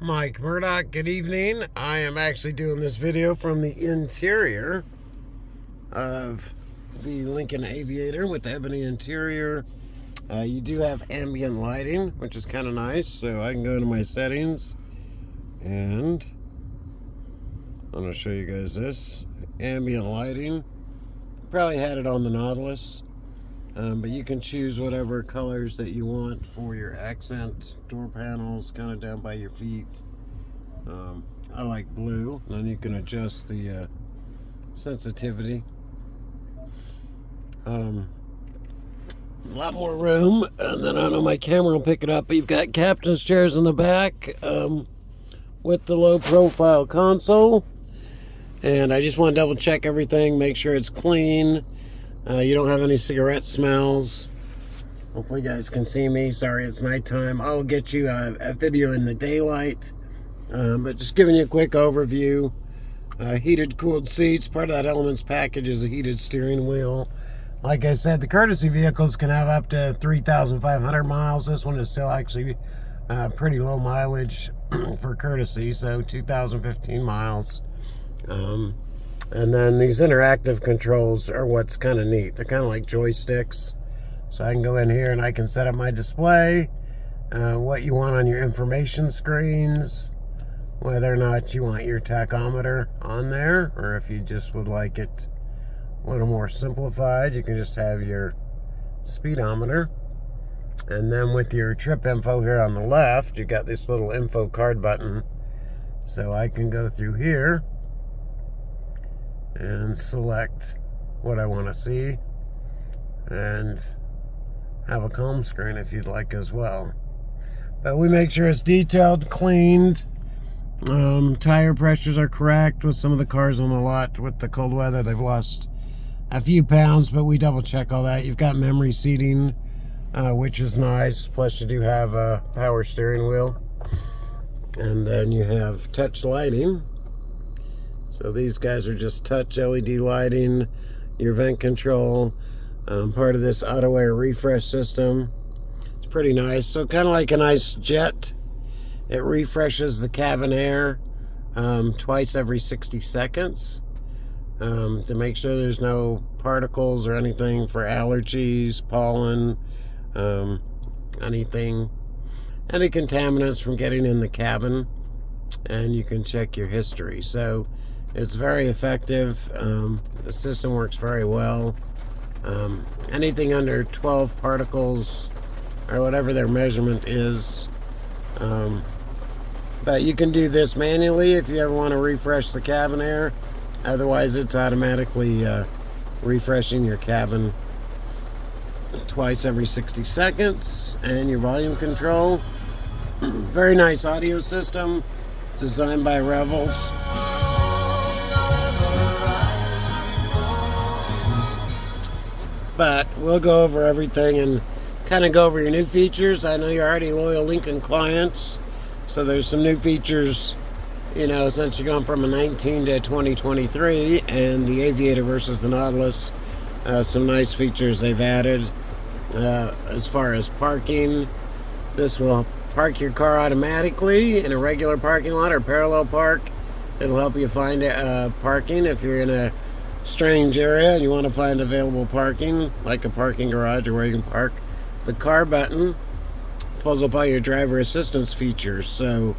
Mike Murdock, good evening. I am actually doing this video from the interior of the Lincoln Aviator with the Ebony interior. You do have ambient lighting, which is kind of nice. So I can go into my settings and I'm going to show you guys this. Ambient lighting. Probably had it on the Nautilus. But you can choose whatever colors that you want for your accent door panels, kind of down by your feet. I like blue. Then you can adjust the sensitivity. A lot more room, and then I don't know, my camera will pick it up, but you've got captain's chairs in the back with the low profile console. And I just want to double check everything, make sure it's clean. You don't have any cigarette smells. Hopefully you guys can see me. Sorry, it's nighttime. I'll get you a video in the daylight. But just giving you a quick overview. Heated, cooled seats. Part of that Elements package is a heated steering wheel. Like I said, the courtesy vehicles can have up to 3,500 miles. This one is still actually pretty low mileage for courtesy, so 2,015 miles. And then these interactive controls are what's kind of neat. They're kind of like joysticks. So I can go in here and I can set up my display, what you want on your information screens, whether or not you want your tachometer on there, or if you just would like it a little more simplified, you can just have your speedometer. And then with your trip info here on the left, you got this little info card button. So I can go through here and select what I want to see and have a calm screen if you'd like as well. But we make sure it's detailed, cleaned. Tire pressures are correct with some of the cars on the lot. With the cold weather, they've lost a few pounds, but we double check all that. You've got memory seating, which is nice. Plus you do have a power steering wheel. And then you have touch lighting. So these guys are just touch LED lighting, your vent control, part of this auto air refresh system. It's pretty nice. So kind of like a nice jet. It refreshes the cabin air twice every 60 seconds to make sure there's no particles or anything for allergies, pollen, anything, any contaminants from getting in the cabin. And you can check your history. So it's very effective. The system works very well. Anything under 12 particles or whatever their measurement is. But you can do this manually if you ever want to refresh the cabin air. Otherwise, it's automatically refreshing your cabin twice every 60 seconds. And your volume control. Very nice audio system designed by Revels. But we'll go over everything and kind of go over your new features. I know you're already loyal Lincoln clients, so there's some new features, you know, since you're going from a 19 to 2023 and the Aviator versus the Nautilus. Some nice features they've added. As far as parking, this will park your car automatically in a regular parking lot or parallel park. It'll help you find parking if you're in a strange area and you want to find available parking, like a parking garage or where you can park. The car button pulls up all your driver assistance features. So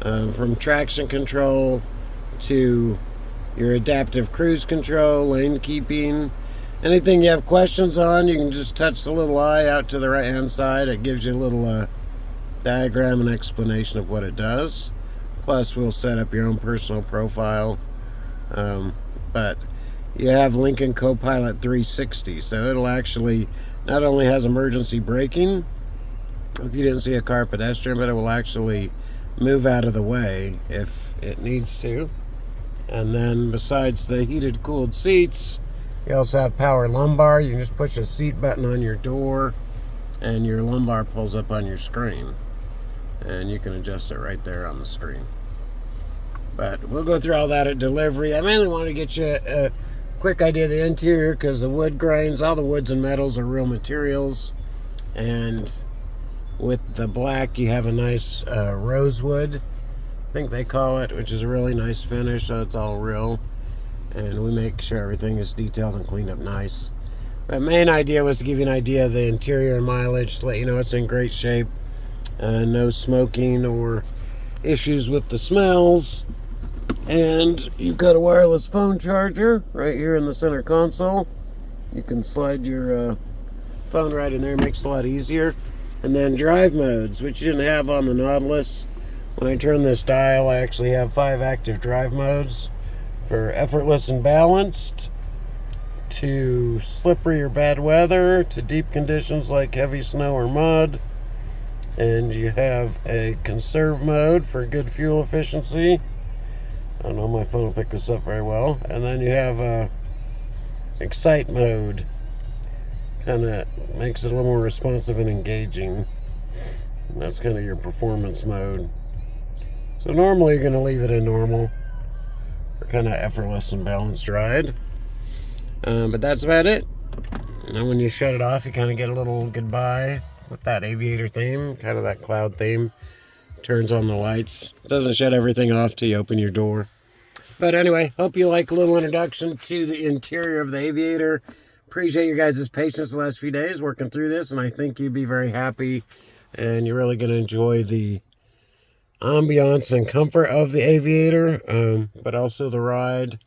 from traction control to your adaptive cruise control, lane keeping, anything you have questions on, you can just touch the little eye out to the right hand side. It gives you a little diagram and explanation of what it does. Plus we'll set up your own personal profile. But you have Lincoln CoPilot 360, so it'll actually not only has emergency braking if you didn't see a car pedestrian, but it will actually move out of the way if it needs to. And then besides the heated, cooled seats, you also have power lumbar. You can just push a seat button on your door and your lumbar pulls up on your screen. And you can adjust it right there on the screen. But we'll go through all that at delivery. I mainly want to get you a quick idea of the interior because the wood grains, all the woods and metals are real materials. And with the black, you have a nice rosewood think they call it, which is a really nice finish, so it's all real. And we make sure everything is detailed and cleaned up nice. But main idea was to give you an idea of the interior and mileage, to let you know it's in great shape. No smoking or issues with the smells. And you've got a wireless phone charger right here in the center console. You can slide your phone right in there, makes it a lot easier. And then drive modes, which you didn't have on the Nautilus. When I turn this dial, I actually have 5 active drive modes. For effortless and balanced, to slippery or bad weather, to deep conditions like heavy snow or mud. And you have a conserve mode for good fuel efficiency. I don't know, my phone will pick this up very well. And then you have a excite mode. Kind of makes it a little more responsive and engaging. And that's kind of your performance mode. So normally you're going to leave it in normal. Kind of effortless and balanced ride, but that's about it. And when you shut it off, you kind of get a little goodbye with that Aviator theme, kind of that cloud theme. Turns on the lights. Doesn't shut everything off till you open your door. But anyway, hope you like a little introduction to the interior of the Aviator. Appreciate your guys' patience the last few days working through this, and I think you'd be very happy, and you're really going to enjoy the ambiance and comfort of the Aviator, but also the ride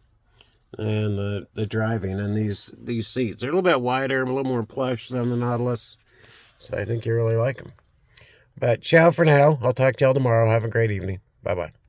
and the driving. And these seats, they're a little bit wider, a little more plush than the Nautilus, so I think you really like them. But ciao for now. I'll talk to y'all tomorrow. Have a great evening. Bye bye.